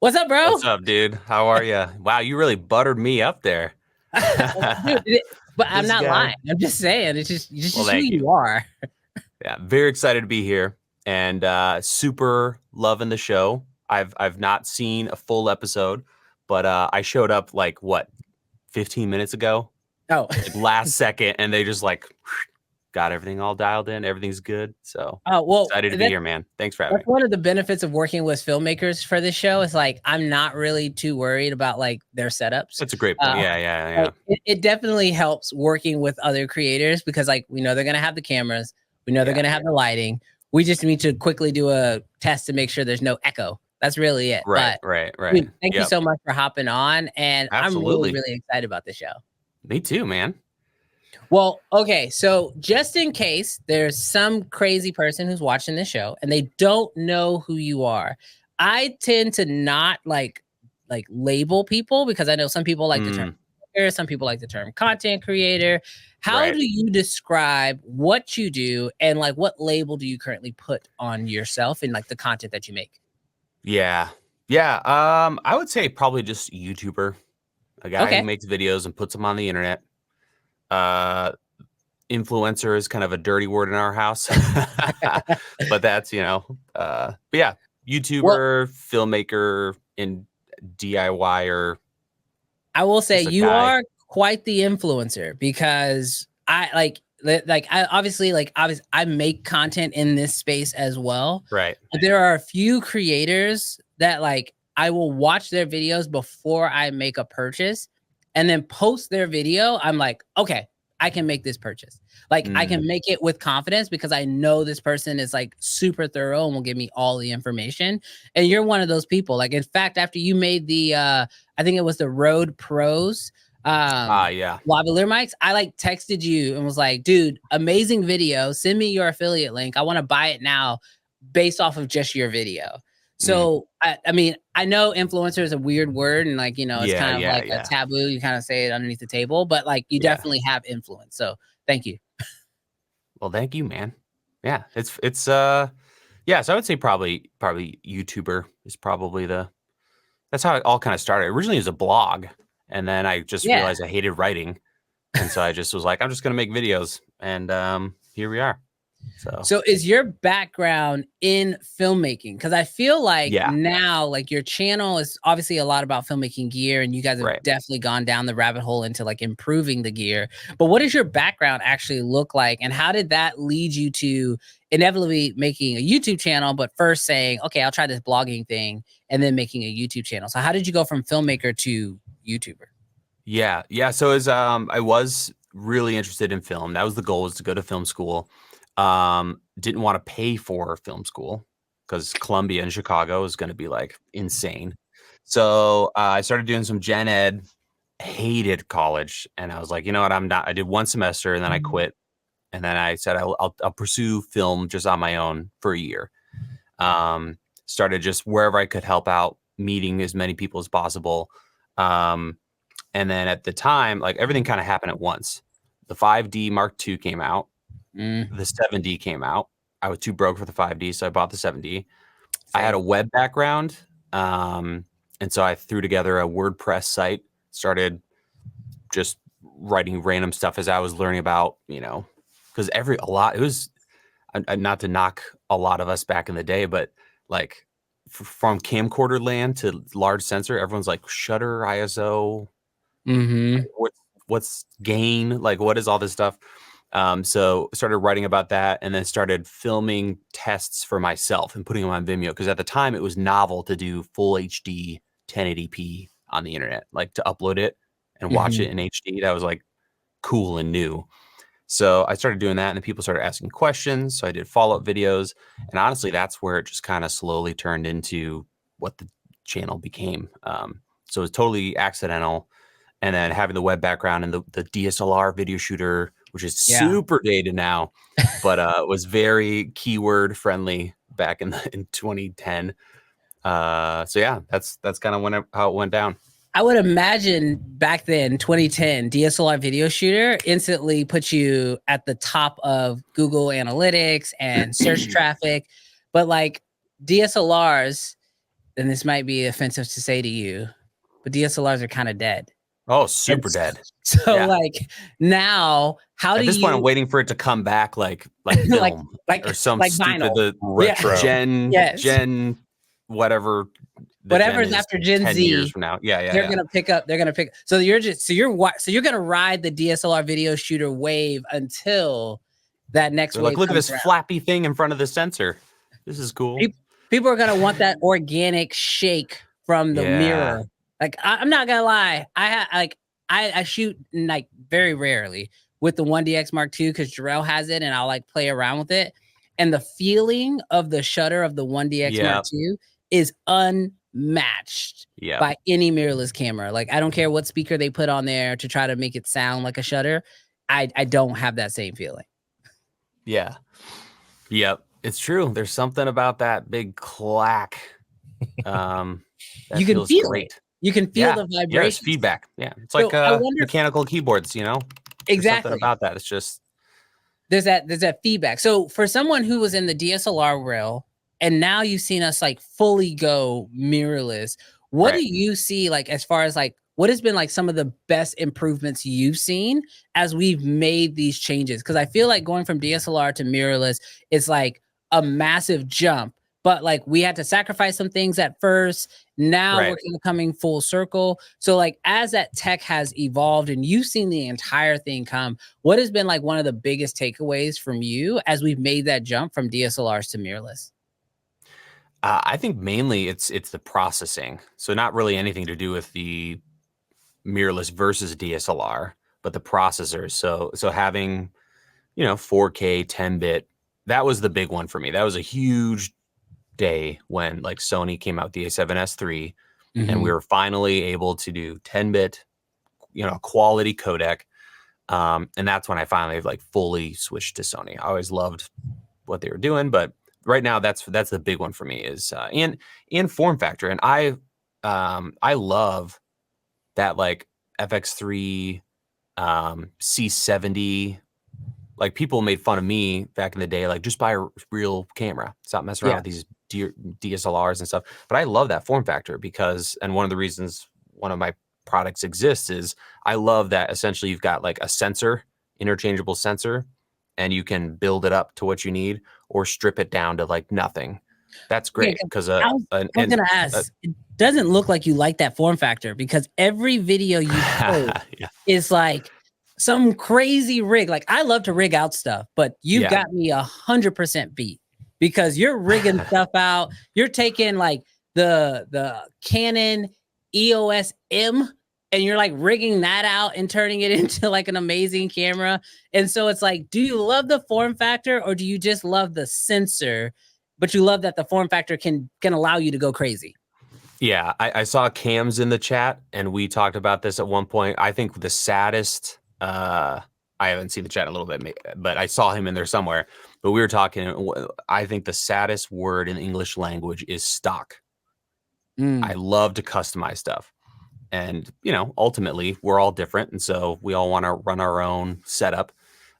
What's up, bro? What's up, dude? How are you? Wow, you really buttered me up there. Dude, but I'm This not lying. guy. I'm just saying it's Well, just who thank you. you are. Yeah, very excited to be here and super loving the show. I've not seen a full episode, but I showed up like what 15 minutes ago, Oh, like last second, and they just like got everything all dialed in. Everything's good. So oh well, excited to be here, man. Thanks for having that's me. one of the benefits of working with filmmakers for this show. Is like I'm not really too worried about like their setups. That's a great point. Uh, Yeah. like it definitely helps working with other creators because like we know they're gonna have the cameras, we know they're Yeah. gonna have the lighting. We just need to quickly do a test to make sure there's no echo. That's really it. Right, But right, right. dude, thank you Yep. so much for hopping on, and I'm really, Absolutely. really excited about the show. Me too, man. Well, okay, so just in case there's some crazy person who's watching this show and they don't know who you are, I tend to not like label people because I know some people like the term Mm, creator, some people like the term content creator. How right. do you describe what you do and like what label do you currently put on yourself and like the content that you make? Yeah. Yeah. I would say probably just YouTuber, a guy who Okay. makes videos and puts them on the internet. Uh, Influencer is kind of a dirty word in our house, but that's, but yeah, Well, YouTuber, filmmaker, and DIYer, I will say just a you guy. are quite the influencer because I obviously I make content in this space as well. Right. But there are a few creators that like I will watch their videos before I make a purchase and then post their video. I'm like, okay, I can make this purchase. Like I Mm, can make it with confidence because I know this person is like super thorough and will give me all the information. And you're one of those people. Like in fact, after you made the I think it was the Rode Pros yeah. lavalier mics. I like texted you and was like, dude, amazing video. Send me your affiliate link. I want to buy it now based off of just your video. Mm, So I mean, I know influencer is a weird word and like, it's yeah. kind of Yeah. like a Yeah. taboo. You kind of say it underneath the table, but like you Yeah. definitely have influence. So thank you. Well, thank you, man. Yeah. Yeah. So I would say probably YouTuber is probably that's how it all kind of started. Originally, it was a blog, and then I just Yeah. realized I hated writing, and so I just was like, I'm just gonna make videos, and here we are. So So is your background in filmmaking? Because I feel like yeah, now, like your channel is obviously a lot about filmmaking gear, and you guys have right. definitely gone down the rabbit hole into like improving the gear. But what does your background actually look like? And how did that lead you to inevitably making a YouTube channel, but first saying, okay, I'll try this blogging thing, and then making a YouTube channel? So how did you go from filmmaker to YouTuber? Yeah. So as I was really interested in film. That was the goal, was to go to film school. Didn't want to pay for film school because Columbia in Chicago is going to be like insane. So I started doing some gen ed. Hated college, and I was like, you know what, I'm not. I did one semester and then I quit. And then I said I'll pursue film just on my own for a year. Started just wherever I could help out, meeting as many people as possible. Um, and then at the time, like everything kind of happened at once. The 5D Mark II came out. Mm, The 7D came out. I was too broke for the 5D, so I bought the 7D. I had a same. web background, and so I threw together a WordPress site. Started just writing random stuff as I was learning about, because it was not to knock a lot of us back in the day, but like from camcorder land to large sensor, everyone's like shutter, ISO, Mm-hmm. what's gain, like what is all this stuff. So started writing about that, and then started filming tests for myself and putting them on Vimeo, because at the time it was novel to do full HD 1080p on the internet, like to upload it and watch Mm-hmm. it in HD. That was like cool and new. So I started doing that, and then people started asking questions. So I did follow-up videos, and honestly, that's where it just kind of slowly turned into what the channel became. So it was totally accidental, and then having the web background and the DSLR video shooter, which is Yeah. super dated now, but was very keyword friendly back in 2010. So yeah, that's kind of how it went down. I would imagine back then, 2010, DSLR Video Shooter instantly put you at the top of Google Analytics and search traffic. But like DSLRs, then this might be offensive to say to you, but DSLRs are kind of dead. Oh, super dead. So like now, how at do this you point I'm waiting for it to come back like film or some like stupid vinyl. retro gen whatever whatever's after Gen 10 Z years from now. They're gonna pick up. So you're gonna ride the DSLR video shooter wave until that next wave. Like, look at this around. flappy thing in front of the sensor. This is cool. People are gonna want that organic shake from the mirror. Like I'm not gonna lie, I shoot like very rarely with the 1DX Mark II because Jarrell has it and I'll like play around with it. And the feeling of the shutter of the 1DX Mark II is unmatched by any mirrorless camera. Like I don't care what speaker they put on there to try to make it sound like a shutter. I don't have that same feeling. Yeah. Yep. It's true. There's something about that big clack. You can feel it. You can feel the vibration. Yeah, it's feedback. Yeah. It's like mechanical keyboards, you know? Exactly. Something about that. It's just there's that feedback. So for someone who was in the DSLR rail and now you've seen us like fully go mirrorless, what do you see like as far as like what has been like some of the best improvements you've seen as we've made these changes? Because I feel like going from DSLR to mirrorless is like a massive jump. But like we had to sacrifice some things at first. Now we're kind of coming full circle. So like as that tech has evolved and you've seen the entire thing come, what has been like one of the biggest takeaways from you as we've made that jump from DSLRs to mirrorless? I think mainly it's the processing. So not really anything to do with the mirrorless versus DSLR, but the processors. So having, 4K 10-bit, that was the big one for me. That was a huge day when like Sony came out with the A7S III and we were finally able to do 10-bit, quality codec. And that's when I finally like fully switched to Sony. I always loved what they were doing, but right now that's the big one for me is and form factor. And I love that like FX3 C70. Like people made fun of me back in the day, like just buy a real camera, stop messing around with these DSLRs and stuff. But I love that form factor because, and one of the reasons one of my products exists is I love that essentially you've got like a sensor, interchangeable sensor, and you can build it up to what you need or strip it down to like nothing. That's great because I was gonna ask. It doesn't look like you like that form factor because every video you post is like some crazy rig. Like I love to rig out stuff, but you've got me 100% beat because you're rigging stuff out. You're taking like the Canon EOS M and you're like rigging that out and turning it into like an amazing camera. And so it's like, do you love the form factor or do you just love the sensor, but you love that the form factor can allow you to go crazy? Yeah, I saw Cam's in the chat and we talked about this at one point. I think the saddest, I haven't seen the chat in a little bit, but I saw him in there somewhere. But we were talking, I think the saddest word in the English language is stock. I love to customize stuff. And, ultimately, we're all different. And so we all want to run our own setup.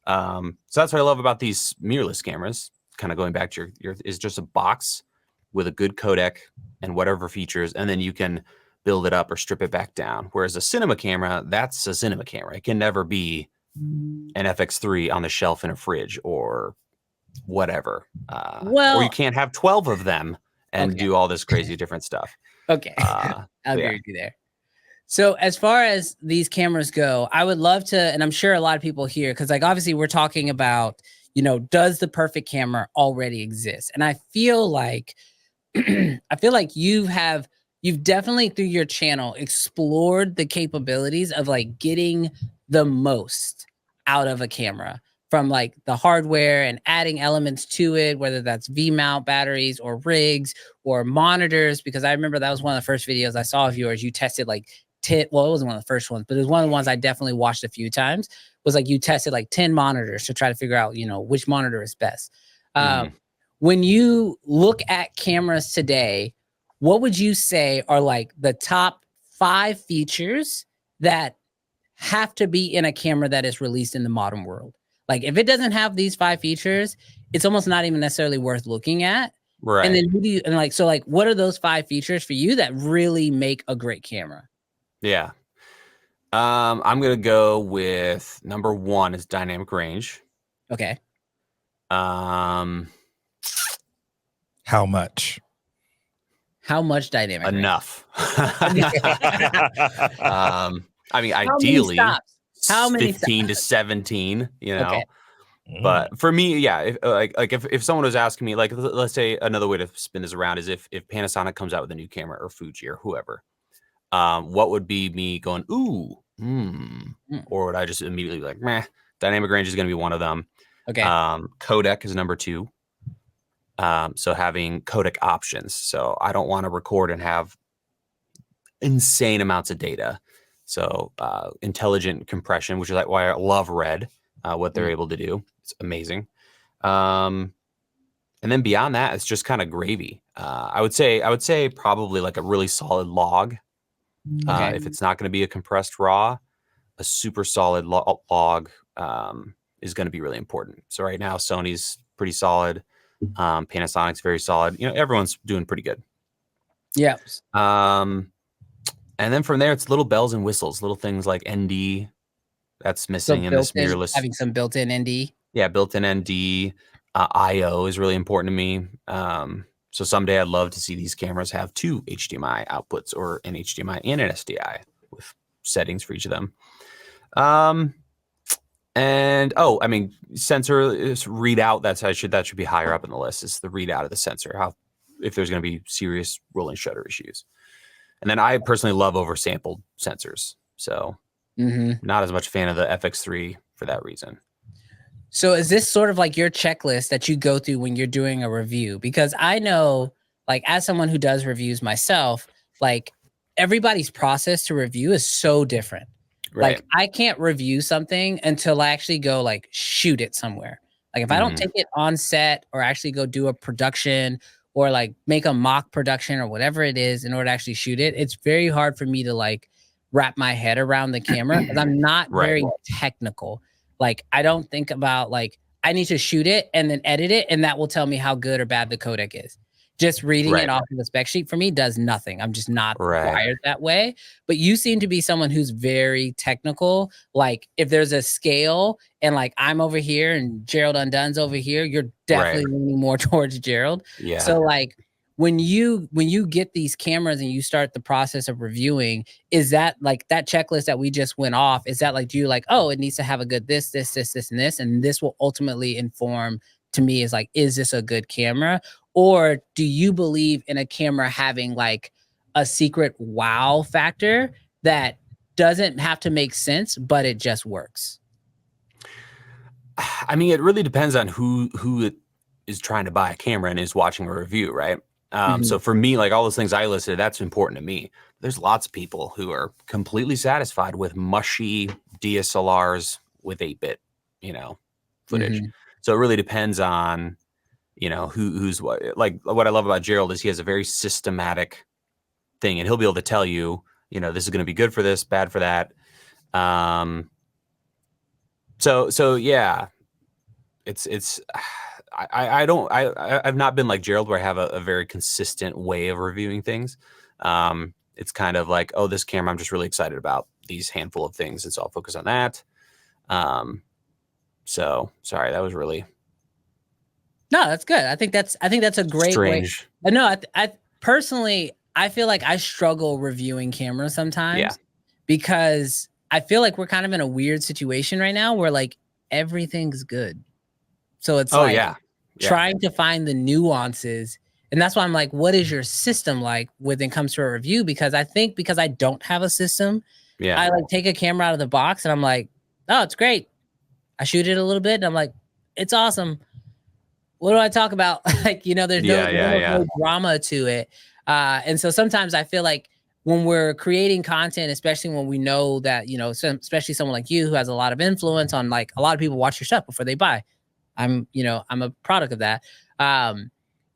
So that's what I love about these mirrorless cameras. Kind of going back to your is just a box with a good codec and whatever features. And then you can build it up or strip it back down. Whereas a cinema camera, that's a cinema camera. It can never be an FX3 on the shelf in a fridge or whatever. Or you can't have 12 of them and do all this crazy different stuff. Okay. I'll agree with you there. So as far as these cameras go, I would love to, and I'm sure a lot of people here, because like obviously we're talking about, does the perfect camera already exist? And I feel like you've definitely through your channel explored the capabilities of like getting the most out of a camera from like the hardware and adding elements to it, whether that's V-mount batteries or rigs or monitors, because I remember that was one of the first videos I saw of yours. You tested like 10, well, it wasn't one of the first ones, but it was one of the ones I definitely watched a few times, was like you tested like 10 monitors to try to figure out, which monitor is best. When you look at cameras today, what would you say are like the top 5 features that have to be in a camera that is released in the modern world? Like if it doesn't have these 5 features, it's almost not even necessarily worth looking at. And Right. then who do you, and like, so like, what are those 5 features for you that really make a great camera? Yeah. I'm gonna go with number 1 is dynamic range. Okay. Um, How much? How much dynamic range? enough. I mean, How many ideally, stops? How many 15 to 17. You know, Okay. but for me, yeah, if someone was asking me, like, let's say another way to spin this around is if Panasonic comes out with a new camera or Fuji or whoever, what would be me going, ooh, or would I just immediately be like, meh? Dynamic range is going to be one of them. Okay. Codec is number 2. So having codec options. So I don't want to record and have insane amounts of data. So intelligent compression, which is like why I love Red, what they're able to do. It's amazing. And then beyond that, it's just kind of gravy. I would say probably like a really solid log. Okay. If it's not going to be a compressed RAW, a super solid log is going to be really important. So right now, Sony's pretty solid. Panasonic's very solid. You know, everyone's doing pretty good. Yeah. And then from there, it's little bells and whistles, little things like ND that's missing in this mirrorless. Having some built-in ND. Yeah, built-in ND. IO is really important to me. So someday I'd love to see these cameras have 2 HDMI outputs or an HDMI and an SDI with settings for each of them. And I mean, sensor is readout. That should be higher up in the list. Is the readout of the sensor? If there's going to be serious rolling shutter issues. And then I personally love oversampled sensors. So not as much fan of the FX3 for that reason. So is this sort of like your checklist that you go through when you're doing a review? Because I know, like, as someone who does reviews myself, like, everybody's process to review is so different. Right. Like, I can't review something until I actually go like shoot it somewhere. Like, if I don't take it on set or actually go do a production or like make a mock production or whatever it is in order to actually shoot it, it's very hard for me to like wrap my head around the camera because I'm not very technical. Like, I don't think about like, I need to shoot it and then edit it, and that will tell me how good or bad the codec is. Just reading it off of the spec sheet for me does nothing. I'm just not wired that way. But you seem to be someone who's very technical. Like, if there's a scale and like I'm over here and Gerald Undun's over here, you're definitely leaning more towards Gerald. Yeah. So like when you get these cameras and you start the process of reviewing, is that like that checklist that we just went off? Is that like, do you like, oh, it needs to have a good this, and this will ultimately inform to me is like, is this a good camera? Or do you believe in a camera having like a secret wow factor that doesn't have to make sense, but it just works? I mean, it really depends on who is trying to buy a camera and is watching a review, right? So for me, like all those things I listed, that's important to me. There's lots of people who are completely satisfied with mushy DSLRs with 8-bit, footage. So it really depends on, who's what. Like what I love about Gerald is he has a very systematic thing, and he'll be able to tell you, this is going to be good for this, bad for that. So yeah, I've not been like Gerald where I have a very consistent way of reviewing things. It's kind of like, oh, this camera, I'm just really excited about these handful of things, and so I'll focus on that. So sorry, that was really no, that's good. I think that's a great strange. way. No, I personally, I feel like I struggle reviewing cameras sometimes because I feel like we're kind of in a weird situation right now where like everything's good. So it's trying to find the nuances. And that's why I'm like, what is your system like when it comes to a review? Because I think because I don't have a system, I like take a camera out of the box and I'm like, oh, it's great. I shoot it a little bit and I'm like, it's awesome. What do I talk about? Like, there's no drama to it. And so sometimes I feel like when we're creating content, especially when we know that, especially someone like you who has a lot of influence on like a lot of people watch your stuff before they buy. I'm a product of that. I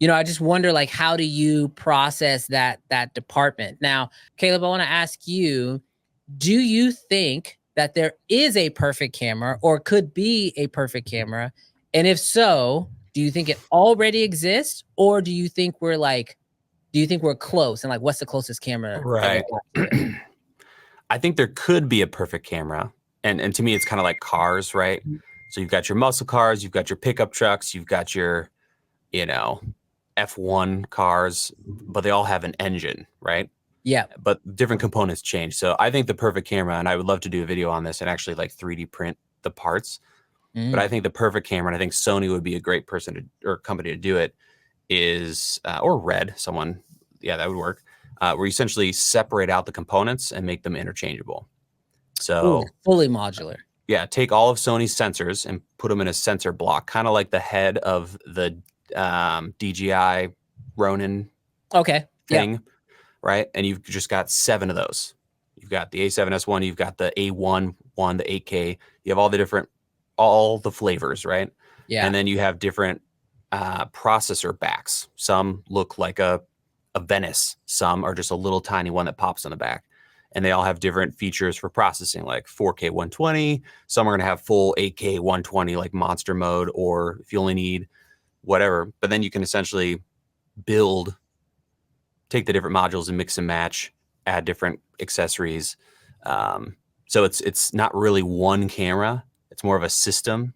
just wonder like, how do you process that department? Now, Caleb, I want to ask you, do you think that there is a perfect camera or could be a perfect camera? And if so, do you think it already exists, or do you think we're close? And like, what's the closest camera? Right. I think there could be a perfect camera. And to me, it's kind of like cars, right? So you've got your muscle cars, you've got your pickup trucks, you've got your, F1 cars, but they all have an engine, right? Yeah. But different components change. So I think the perfect camera, and I would love to do a video on this and actually like 3D print the parts. But I think the perfect camera, and I think Sony would be a great person or company to do it, is, or Red, someone, that would work, where you essentially separate out the components and make them interchangeable. So fully modular. Yeah, take all of Sony's sensors and put them in a sensor block, kind of like the head of the DJI Ronin thing, right? And you've just got 7 of those. You've got the A7S1, you've got the A1 one, the 8K. You have all the flavors, right? Yeah. And then you have different processor backs. Some look like a Venice. Some are just a little tiny one that pops on the back. And they all have different features for processing, like 4K 120. Some are going to have full 8K 120, like monster mode, or if you only need whatever. But then you can essentially take the different modules and mix and match, add different accessories. So it's not really one camera. It's more of a system.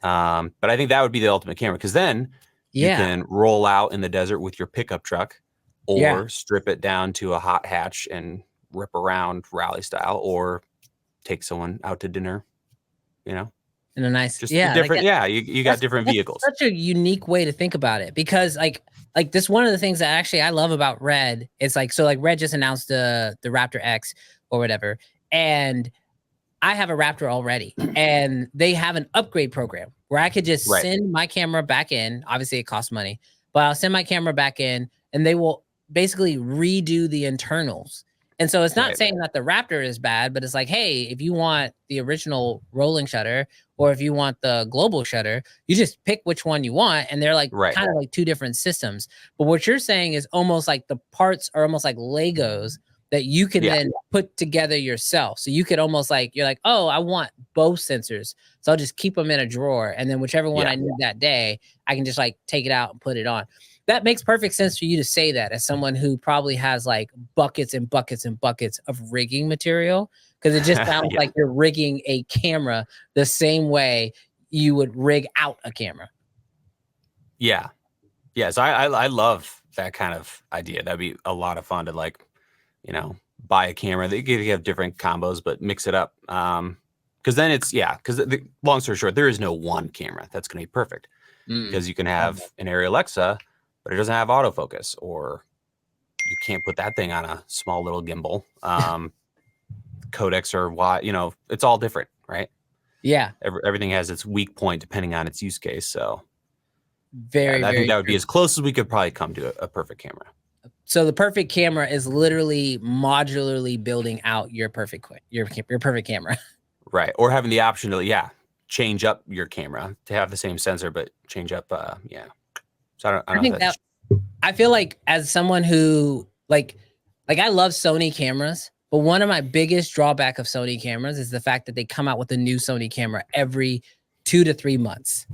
But I think that would be the ultimate camera, because then you can roll out in the desert with your pickup truck, or strip it down to a hot hatch and rip around rally style, or take someone out to dinner, in a nice, just different. You got different vehicles. Such a unique way to think about it, because like this, one of the things that actually I love about Red, it's like, so like Red just announced the Raptor X or whatever, and I have a Raptor already, and they have an upgrade program where I could just send my camera back in. Obviously it costs money, but I'll send my camera back in and they will basically redo the internals. And so it's not saying that the Raptor is bad, but it's like, hey, if you want the original rolling shutter, or if you want the global shutter, you just pick which one you want. And they're like kind of like 2 different systems. But what you're saying is almost like the parts are almost like Legos that you can then put together yourself. So you could almost like, you're like, oh, I want both sensors, so I'll just keep them in a drawer. And then whichever one I need that day, I can just like take it out and put it on. That makes perfect sense for you to say that, as someone who probably has like buckets and buckets and buckets of rigging material, because it just sounds like you're rigging a camera the same way you would rig out a camera. Yeah. Yes. I love that kind of idea. That'd be a lot of fun to like, buy a camera. They could have different combos, but mix it up. Because then it's, because the long story short, there is no one camera that's going to be perfect, because you can have an Arri Alexa, but it doesn't have autofocus, or you can't put that thing on a small little gimbal. Codecs, or it's all different, right? Yeah. Everything has its weak point depending on its use case. So I think that would be as close as we could probably come to a perfect camera. So the perfect camera is literally modularly building out your perfect camera. Right. Or having the option to, change up your camera to have the same sensor, but change up, So I think that I feel like, as someone who like I love Sony cameras, but one of my biggest drawback of Sony cameras is the fact that they come out with a new Sony camera every 2 to 3 months.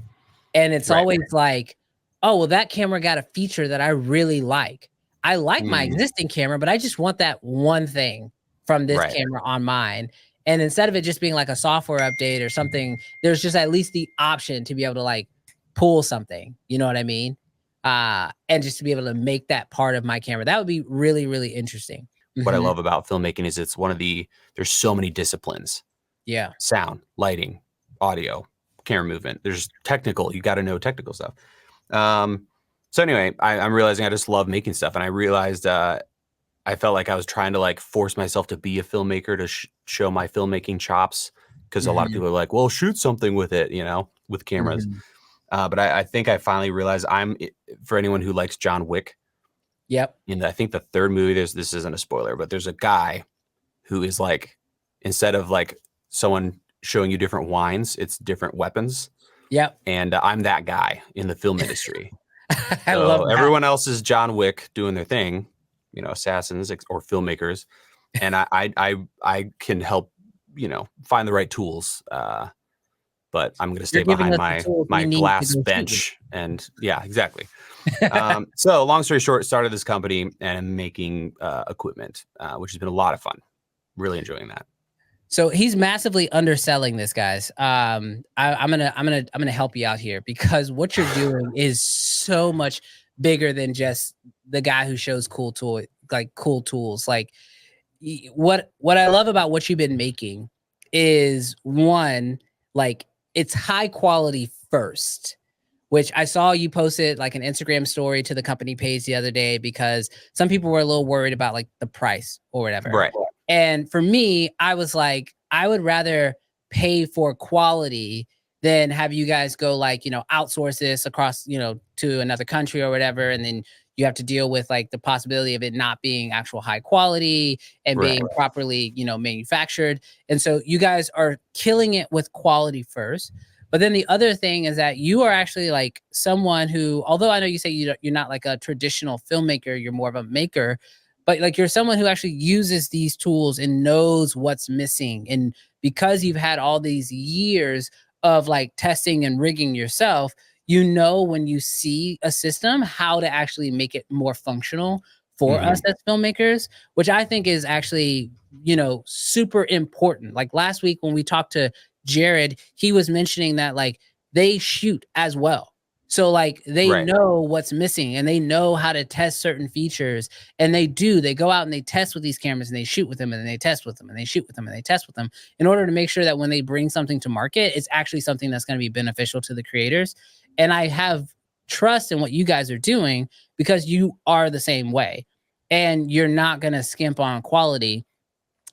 And it's always like, oh, well, that camera got a feature that I really like. I like my existing camera, but I just want that one thing from this camera on mine. And instead of it just being like a software update or something, there's just at least the option to be able to like pull something, you know what I mean? And just to be able to make that part of my camera. That would be really, really interesting. What I love about filmmaking is there's so many disciplines. Yeah. Sound, lighting, audio, camera movement. There's technical. You got to know technical stuff. So anyway, I'm realizing I just love making stuff. And I realized I felt like I was trying to like force myself to be a filmmaker, to show my filmmaking chops. Because a lot of people are like, well, shoot something with it, with cameras. But I think I finally realized for anyone who likes John Wick. Yep. In I think the 3rd movie, this isn't a spoiler, but there's a guy who is like, instead of like someone showing you different wines, it's different weapons. Yep. And I'm that guy in the film industry. I love that. Everyone else is John Wick doing their thing, assassins or filmmakers. And I can help, find the right tools but I'm going to stay You're giving behind us the tools my we need to glass go shoot with. bench. And yeah, exactly. So long story short, started this company and I'm making equipment, which has been a lot of fun. Really enjoying that. So he's massively underselling this, guys. I'm gonna help you out here because what you're doing is so much bigger than just the guy who shows cool tools. Like what I love about what you've been making is one, like it's high quality first, which I saw you posted like an Instagram story to the company page the other day because some people were a little worried about like the price or whatever. Right. And for me, I was like, I would rather pay for quality than have you guys go like, outsource this across, to another country or whatever. And then you have to deal with like the possibility of it not being actual high quality and Right. being properly, manufactured. And so you guys are killing it with quality first. But then the other thing is that you are actually like someone who, although I know you say you're not like a traditional filmmaker, you're more of a maker, but like you're someone who actually uses these tools and knows what's missing. And because you've had all these years of like testing and rigging yourself, when you see a system, how to actually make it more functional for us as filmmakers, which I think is actually, super important. Like last week when we talked to Jared, he was mentioning that like they shoot as well. So like they Right. know what's missing and they know how to test certain features, and they go out and they test with these cameras and they shoot with them and they test with them and they shoot with them and they test with them in order to make sure that when they bring something to market, it's actually something that's going to be beneficial to the creators. And I have trust in what you guys are doing because you are the same way and you're not going to skimp on quality.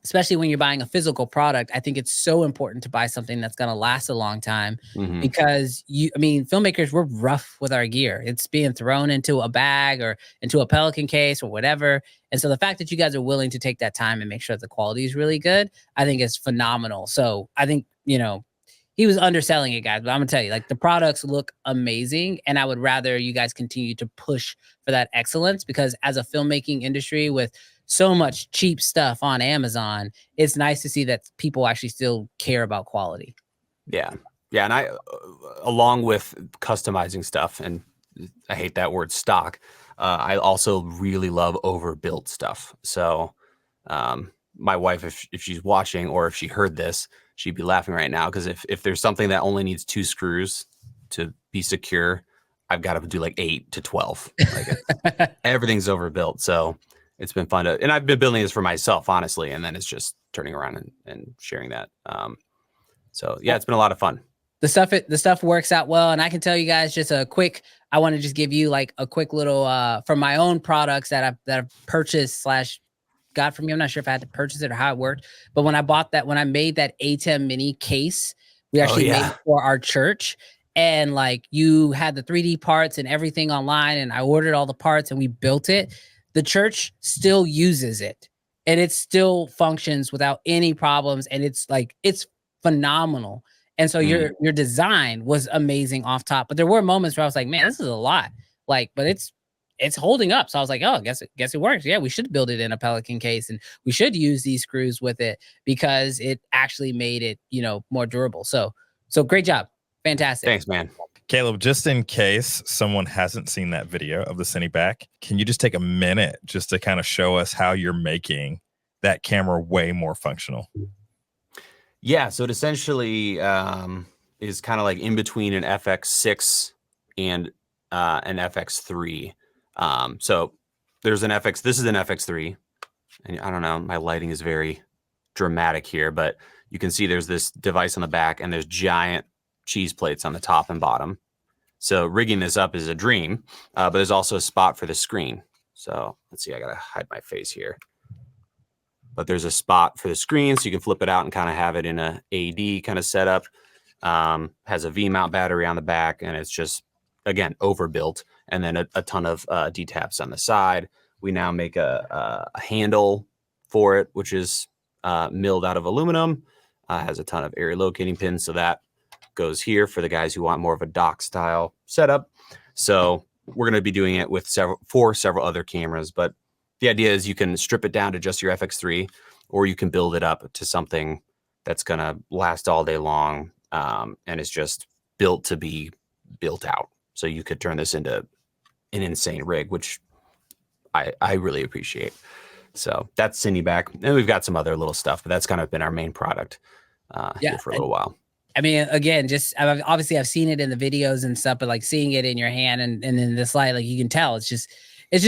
Especially when you're buying a physical product, I think it's so important to buy something that's going to last a long time because filmmakers, we're rough with our gear. It's being thrown into a bag or into a Pelican case or whatever. And so the fact that you guys are willing to take that time and make sure the quality is really good, I think is phenomenal. So I think, he was underselling it, guys, but I'm gonna tell you, like the products look amazing. And I would rather you guys continue to push for that excellence because as a filmmaking industry with so much cheap stuff on Amazon, it's nice to see that people actually still care about quality. Yeah. Yeah. And I, along with customizing stuff, and I hate that word stock, I also really love overbuilt stuff. So my wife, if she's watching or if she heard this, she'd be laughing right now because if there's something that only needs 2 screws to be secure, I've got to do like 8 to 12. Like everything's overbuilt. So it's been fun and I've been building this for myself, honestly. And then it's just turning around and sharing that. So yeah, it's been a lot of fun. The stuff works out well. And I can tell you guys I want to just give you like a quick little, from my own products that I've purchased / got from you. I'm not sure if I had to purchase it or how it worked, but when I made that ATEM mini case, we actually made it for our church. And like you had the 3D parts and everything online and I ordered all the parts and we built it. The church still uses it and it still functions without any problems. And it's phenomenal. And so your design was amazing off top, but there were moments where I was like, man, this is a lot. Like, but it's holding up. So I was like, oh, I guess it works. Yeah, we should build it in a Pelican case and we should use these screws with it because it actually made it, more durable. So great job. Fantastic. Thanks, man. Caleb, just in case someone hasn't seen that video of the Cineback, can you just take a minute just to kind of show us how you're making that camera way more functional? Yeah, so it essentially is kind of like in between an FX6 and an FX3. So there's an FX, this is an FX3, and I don't know, my lighting is very dramatic here, but you can see there's this device on the back and there's giant cheese plates on the top and bottom. So rigging this up is a dream, but there's also a spot for the screen. So let's see, I gotta hide my face here. But there's a spot for the screen so you can flip it out and kind of have it in a AD kind of setup. Has a V-mount battery on the back and it's just, again, overbuilt. And then a ton of D-taps on the side. We now make a handle for it, which is milled out of aluminum. Has a ton of area locating pins. So that goes here for the guys who want more of a dock style setup. So we're going to be doing it with several other cameras, but the idea is you can strip it down to just your FX3, or you can build it up to something that's going to last all day long. and it's just built to be built out. So you could turn this into an insane rig, which I really appreciate. So that's Cineback. And we've got some other little stuff, but that's kind of been our main product here for a little while. I mean, again, obviously I've seen it in the videos and stuff, but like seeing it in your hand and in the slide, like you can tell it's just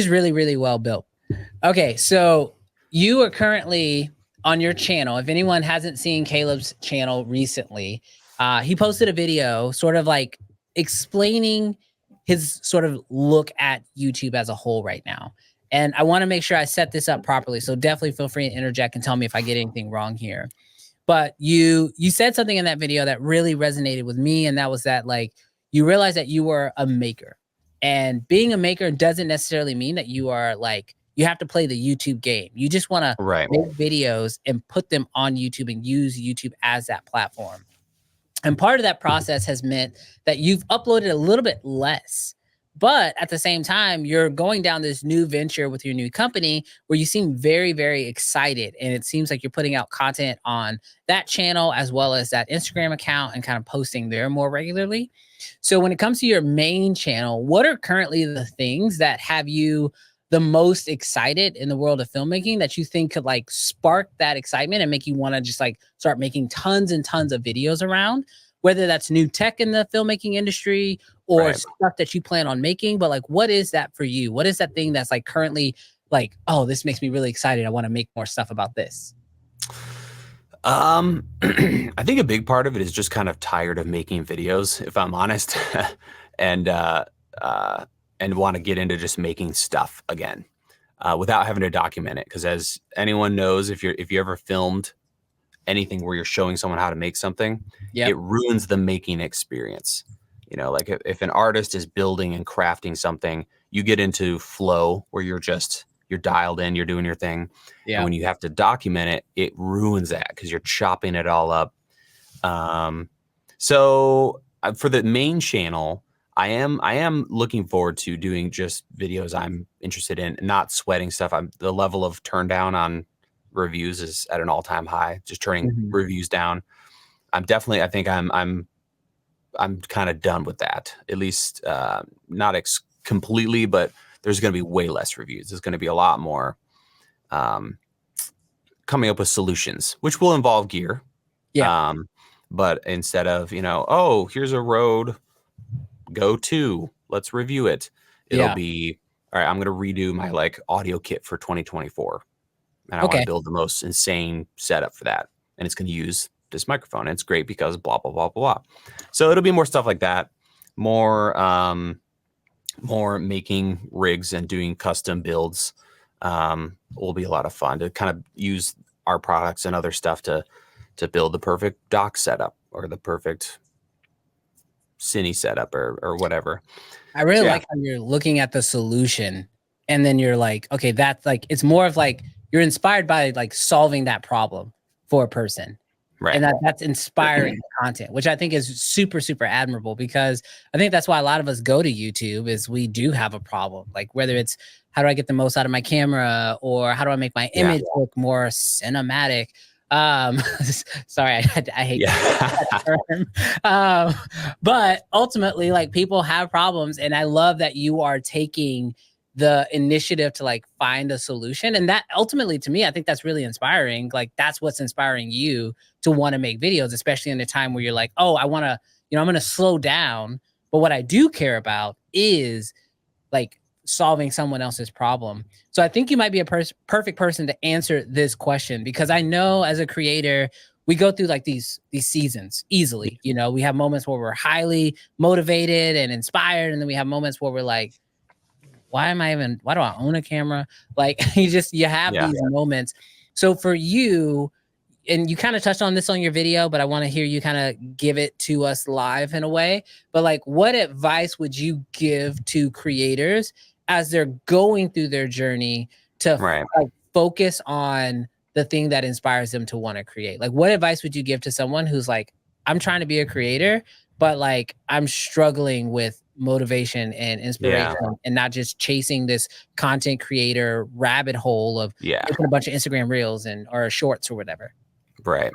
really, really well built. Okay. So you are currently on your channel. If anyone hasn't seen Caleb's channel recently, he posted a video sort of like explaining his sort of look at YouTube as a whole right now. And I want to make sure I set this up properly. So definitely feel free to interject and tell me if I get anything wrong here. But you said something in that video that really resonated with me. And that was that, like, you realized that you were a maker, and being a maker doesn't necessarily mean that you are like, you have to play the YouTube game. You just want to make videos and put them on YouTube and use YouTube as that platform. And part of that process has meant that you've uploaded a little bit less, but at the same time, you're going down this new venture with your new company where you seem very, very excited. And it seems like you're putting out content on that channel as well as that Instagram account and kind of posting there more regularly. So when it comes to your main channel, what are currently the things that have you the most excited in the world of filmmaking that you think could like spark that excitement and make you want to just like start making tons and tons of videos around, whether that's new tech in the filmmaking industry or stuff that you plan on making? But like, what is that for you? What is that thing that's like currently like, oh, this makes me really excited, I want to make more stuff about this? I think a big part of it is just kind of tired of making videos, if I'm honest, and want to get into just making stuff again without having to document it. Because as anyone knows, if you ever filmed anything where you're showing someone how to make something, it ruins the making experience. You know, like if an artist is building and crafting something, you get into flow where you're dialed in, you're doing your thing. And when you have to document it, it ruins that because you're chopping it all up. So for the main channel, I am looking forward to doing just videos I'm interested in, not sweating stuff. The level of turn down on reviews is at an all-time high, just turning reviews down. I think I'm kind of done with that, at least not completely, but there's going to be way less reviews. There's going to be a lot more coming up with solutions, which will involve gear. But instead of, oh, here's a road, go to, let's review it. It'll be, all right, I'm going to redo my like audio kit for 2024. And I want to build the most insane setup for that. And it's going to use this microphone. And it's great because blah, blah, blah, blah, blah. So it'll be more stuff like that. More making rigs and doing custom builds will be a lot of fun to kind of use our products and other stuff to build the perfect dock setup or the perfect cine setup or whatever. I really like how you're looking at the solution and then you're like, okay, that's like, it's more of like, you're inspired by like solving that problem for a person. Right. And that's inspiring content, which I think is super, super admirable, because I think that's why a lot of us go to YouTube is we do have a problem. Like whether it's how do I get the most out of my camera or how do I make my image look more cinematic? Sorry, I hate that term. But ultimately, like people have problems, and I love that you are taking the initiative to like find a solution. And that ultimately, to me, I think that's really inspiring. Like that's what's inspiring you to want to make videos, especially in a time where you're like, oh, I want to, I'm going to slow down. But what I do care about is like solving someone else's problem. So I think you might be a perfect person to answer this question, because I know as a creator, we go through like these seasons easily. We have moments where we're highly motivated and inspired. And then we have moments where we're like, why do I own a camera? Like you have these moments. So for you, and you kind of touched on this on your video, but I want to hear you kind of give it to us live in a way. But like, what advice would you give to creators as they're going through their journey to like, focus on the thing that inspires them to want to create? Like, what advice would you give to someone who's like, I'm trying to be a creator, but like, I'm struggling with motivation and inspiration and not just chasing this content creator rabbit hole of making a bunch of Instagram reels or shorts or whatever? Right.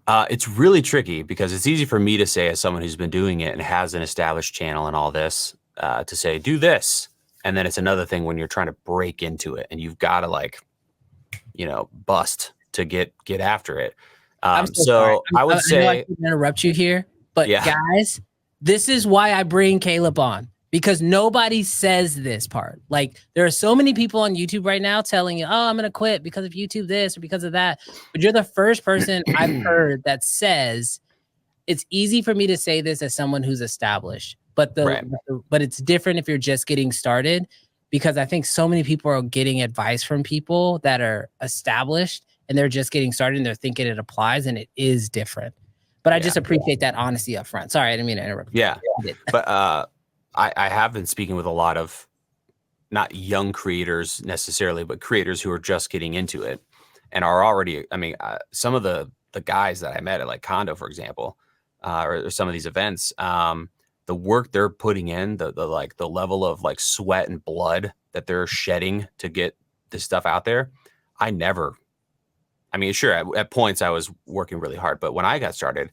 It's really tricky because it's easy for me to say, as someone who's been doing it and has an established channel and all this, to say, do this. And then it's another thing when you're trying to break into it and you've got to, like, you know, bust to get after it. I'm so So sorry. I would I know I say, can interrupt you here, but Yeah. guys, this is why I bring Caleb on, because nobody says this part. Like, there are so many people on YouTube right now telling you, oh, I'm going to quit because of YouTube this or because of that. But you're the first person I've heard that says it's easy for me to say this as someone who's established, but Right. but it's different if you're just getting started, because I think so many people are getting advice from people that are established and they're just getting started and they're thinking it applies, and it is different. But I just appreciate that honesty up front. Sorry, I didn't mean to interrupt. Yeah. But I have been speaking with a lot of, not young creators necessarily, but creators who are just getting into it and are already, I mean, some of the guys that I met at, like, Condo, for example, or some of these events, the work they're putting in, the level of, like, sweat and blood that they're shedding to get this stuff out there. I mean, sure, at points I was working really hard, but when I got started,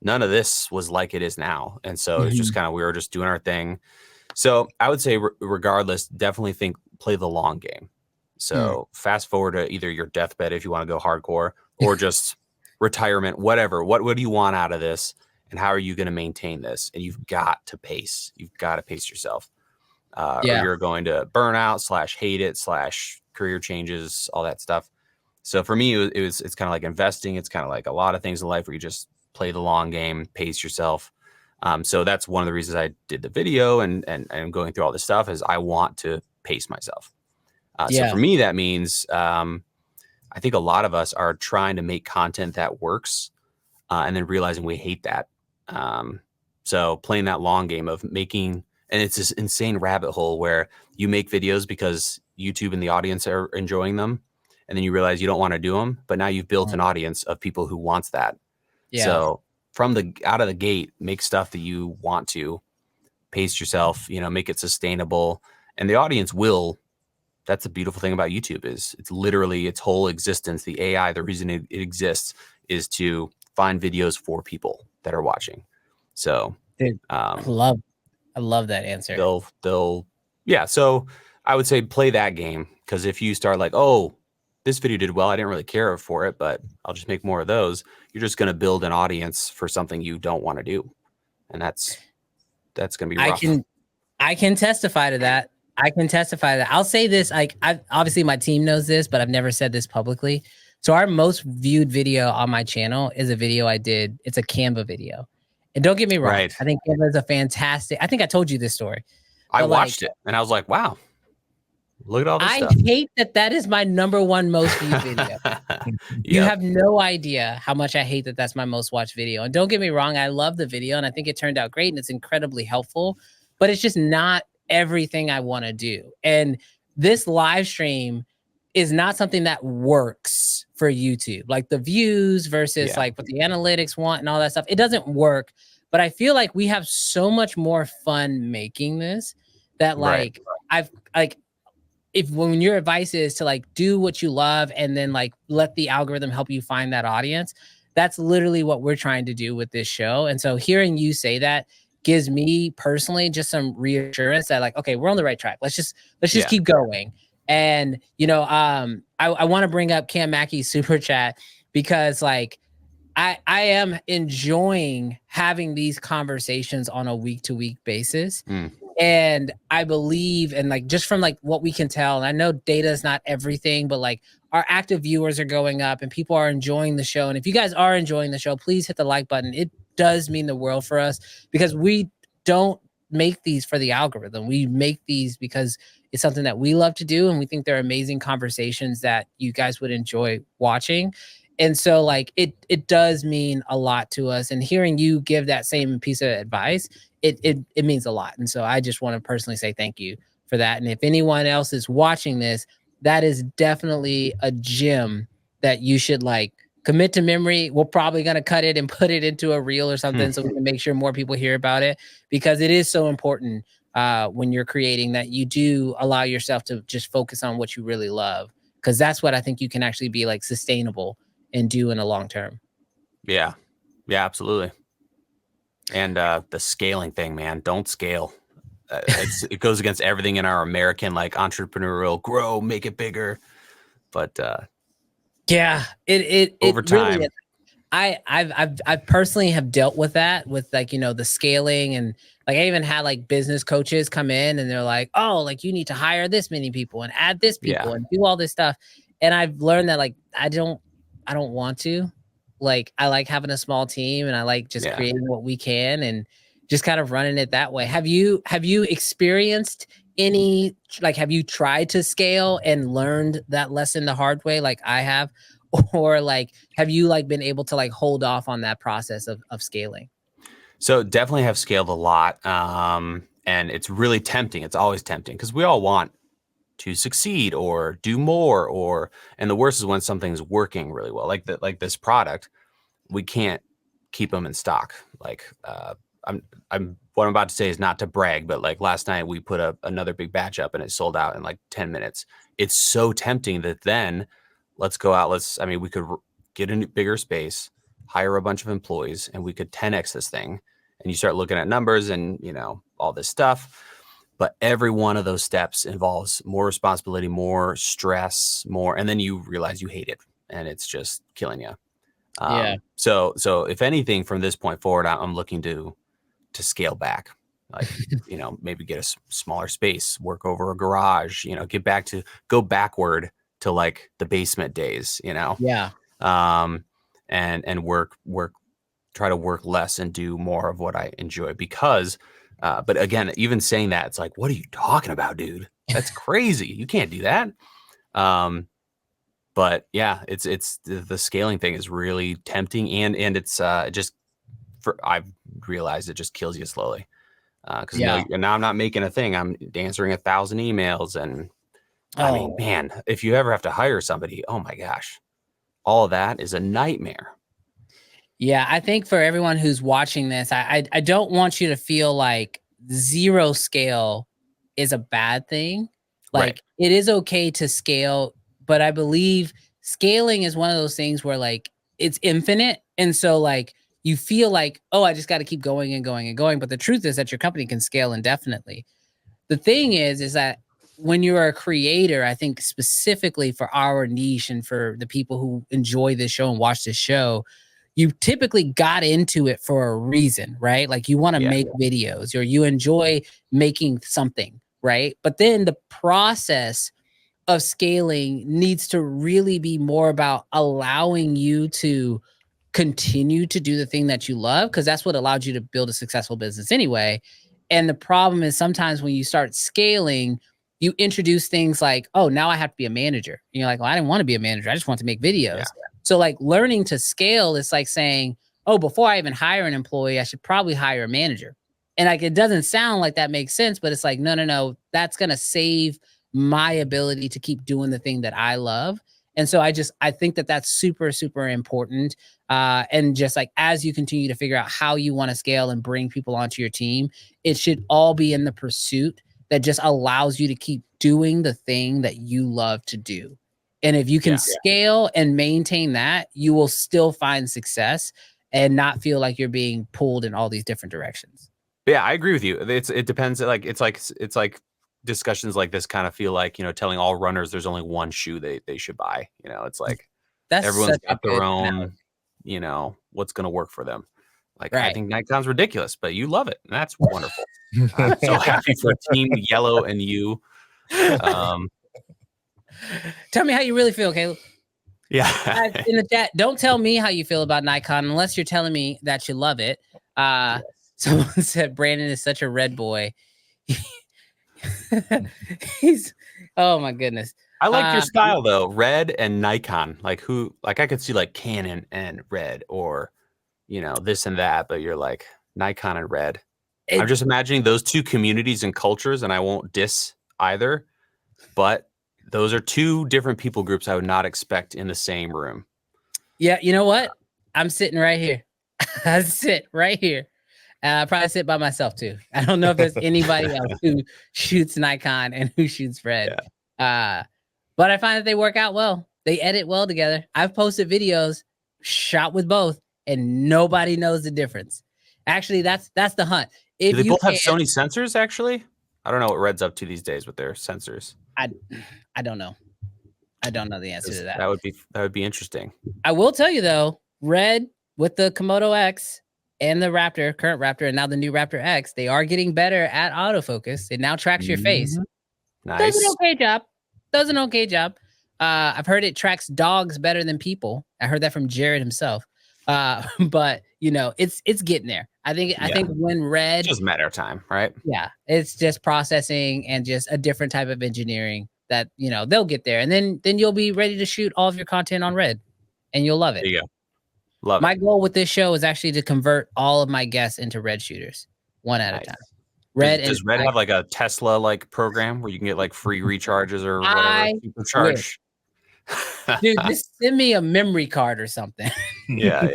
none of this was like it is now. And so it's just kind of, we were just doing our thing. So I would say, regardless, definitely play the long game. So fast forward to either your deathbed if you want to go hardcore, or just retirement, whatever. What do you want out of this? And how are you going to maintain this? And you've got to pace. You've got to pace yourself. Or you're going to burn out / hate it / career changes, all that stuff. So for me, it's kind of like investing. It's kind of like a lot of things in life where you just play the long game, pace yourself. So that's one of the reasons I did the video and going through all this stuff, is I want to pace myself. So for me, that means I think a lot of us are trying to make content that works and then realizing we hate that. So playing that long game of making, and it's this insane rabbit hole where you make videos because YouTube and the audience are enjoying them. And then you realize you don't want to do them, but now you've built an audience of people who wants that. So from out of the gate, make stuff that you want to, pace yourself, you know, make it sustainable, and the audience will. That's the beautiful thing about YouTube, is it's literally its whole existence. The AI, the reason it exists is to find videos for people that are watching. So I love that answer. Yeah. So I would say play that game, because if you start like, oh, this video did well, I didn't really care for it, but I'll just make more of those, you're just going to build an audience for something you don't want to do. And that's going to be rough. I can testify to that. I'll say this, like, obviously my team knows this, but I've never said this publicly. So our most viewed video on my channel is a video I did. It's a Canva video. And don't get me wrong. Right. I think Canva is a fantastic, I think I told you this story. I watched it and I was like, wow, look at all this stuff. I hate that is my #1 most viewed video. You have no idea how much I hate that that's my most watched video. And don't get me wrong, I love the video and I think it turned out great and it's incredibly helpful, but it's just not everything I want to do. And this live stream is not something that works for YouTube. Like the views versus like what the analytics want and all that stuff, it doesn't work. But I feel like we have so much more fun making this that, like, when your advice is to, like, do what you love and then, like, let the algorithm help you find that audience, that's literally what we're trying to do with this show. And so hearing you say that gives me personally just some reassurance that, like, okay, we're on the right track. Let's just keep going. And, you know, I want to bring up Cam Mackey's super chat, because, like, I am enjoying having these conversations on a week-to-week basis. And I believe, and, like, just from, like, what we can tell, and I know data is not everything, but, like, our active viewers are going up and people are enjoying the show. And if you guys are enjoying the show, please hit the like button. It does mean the world for us, because we don't make these for the algorithm. We make these because it's something that we love to do, and we think they're amazing conversations that you guys would enjoy watching. And so, like, it does mean a lot to us. And hearing you give that same piece of advice, it means a lot. And so I just want to personally say thank you for that. And if anyone else is watching this, that is definitely a gem that you should, like, commit to memory. We're probably going to cut it and put it into a reel or something so we can make sure more people hear about it, because it is so important when you're creating that you do allow yourself to just focus on what you really love, because that's what I think you can actually be, like, sustainable and do in a long term. Yeah. Yeah, absolutely. And the scaling thing, man, don't scale. It goes against everything in our American like entrepreneurial grow, make it bigger. But Yeah, it over really time, is. I personally have dealt with that with like, the scaling, and like I even had like business coaches come in and they're like, oh, like you need to hire this many people and add this yeah, people and do all this stuff. And I've learned that like I don't want to. Like I like having a small team and I like just yeah. creating what we can and just kind of running it that way. Have you experienced any, like have you tried to scale and learned that lesson the hard way like I have? Or like have you like been able to like hold off on that process of scaling? So definitely have scaled a lot. And it's really tempting. It's always tempting because we all want to succeed or do more, and the worst is when something's working really well, like this product. We can't keep them in stock. Like I'm what I'm about to say is not to brag, but like last night we put another big batch up and it sold out in like 10 minutes. It's so tempting that then let's go out. We could get a bigger space, hire a bunch of employees, and we could 10x this thing. And you start looking at numbers and all this stuff. But every one of those steps involves more responsibility, more stress, more, and then you realize you hate it and it's just killing you. Yeah. So if anything, from this point forward, I'm looking to scale back, like, maybe get a smaller space, work over a garage, go backward to like the basement days, Yeah. and work, try to work less and do more of what I enjoy because, but again, even saying that, it's like, what are you talking about, dude? That's crazy. You can't do that. But yeah, it's the scaling thing is really tempting, and it's I've realized it just kills you slowly. Because Yeah. now I'm not making a thing. I'm answering 1,000 emails, and I mean, Oh, man, if you ever have to hire somebody, oh my gosh, all of that is a nightmare. yeah. I think for everyone who's watching this, I don't want you to feel like zero scale is a bad thing. Right. Like it is okay to scale, but I believe scaling is one of those things where like it's infinite. And so like you feel like, oh, I just got to keep going and going and going. But the truth is that your company can scale indefinitely. The thing is that when you're a creator, I think specifically for our niche and for the people who enjoy this show and watch this show, you typically got into it for a reason, right? Like you want to Yeah. make videos or you enjoy making something, right? But then the process of scaling needs to really be more about allowing you to continue to do the thing that you love, because that's what allowed you to build a successful business anyway. And the problem is sometimes when you start scaling, you introduce things like, oh, now I have to be a manager. And you're like, well, I didn't want to be a manager. I just want to make videos. Yeah. So like learning to scale is like saying, oh, before I even hire an employee, I should probably hire a manager. And like it doesn't sound like that makes sense, but it's like, no, that's gonna save my ability to keep doing the thing that I love. And so I think that that's super, super important. And just like as you continue to figure out how you want to scale and bring people onto your team, it should all be in the pursuit that just allows you to keep doing the thing that you love to do. And if you can scale and maintain that, you will still find success and not feel like you're being pulled in all these different directions. Yeah, I agree with you. It depends. It's like discussions like this kind of feel like, telling all runners there's only one shoe they should buy. It's like That's everyone's such a got their good own, analogy. what's going to work for them. Like, I Right. think Nikon's ridiculous, but you love it. And that's wonderful. I'm so happy for Team Yellow and you. Tell me how you really feel, Caleb. Yeah. In the chat, don't tell me how you feel about Nikon unless you're telling me that you love it. Yes. Someone said Brandon is such a red boy. He's oh my goodness. I like your style though, red and Nikon. Like I could see like Canon and red, or this and that, but you're like Nikon and red. I'm just imagining those two communities and cultures, and I won't diss either, but those are two different people groups I would not expect in the same room. Yeah, you know what? I'm sitting right here. I sit right here. I probably sit by myself too. I don't know if there's anybody else who shoots Nikon and who shoots red. Yeah. But I find that they work out well. They edit well together. I've posted videos shot with both, and nobody knows the difference. Actually, that's the hunt. If Do they you both have can, Sony sensors, actually? I don't know what Red's up to these days with their sensors. I don't know. I don't know the answer to that. That would be interesting. I will tell you though, Red with the Komodo X and the Raptor, current Raptor, and now the new Raptor X, they are getting better at autofocus. It now tracks your face. Nice. Does an okay job. Does an okay job. I've heard it tracks dogs better than people. I heard that from Jared himself. But you know, it's getting there. I think when Red, it's just a matter of time, right? Yeah, it's just processing and just a different type of engineering that, you know, they'll get there, and then you'll be ready to shoot all of your content on Red, and you'll love it. There you go. Love my it. goal with this show is actually to convert all of my guests into Red shooters, one at a time. Does Red have like a Tesla like program where you can get like free recharges or whatever? Supercharge. Dude, just send me a memory card or something. Yeah.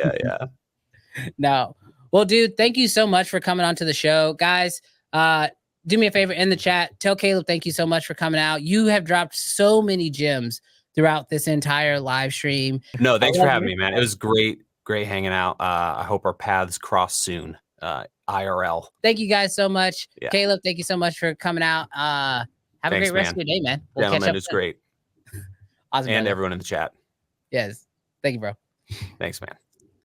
No. Well, dude, thank you so much for coming onto the show. Guys, do me a favor in the chat. Tell Caleb thank you so much for coming out. You have dropped so many gems throughout this entire live stream. No, thanks for having me, man. It was great hanging out. I hope our paths cross soon. IRL. Thank you guys so much. Yeah. Caleb, thank you so much for coming out. Have a great rest of your day, man. We'll catch up. It's great. Awesome, and brother. Everyone in the chat. Yes. Thank you, bro. Thanks, man.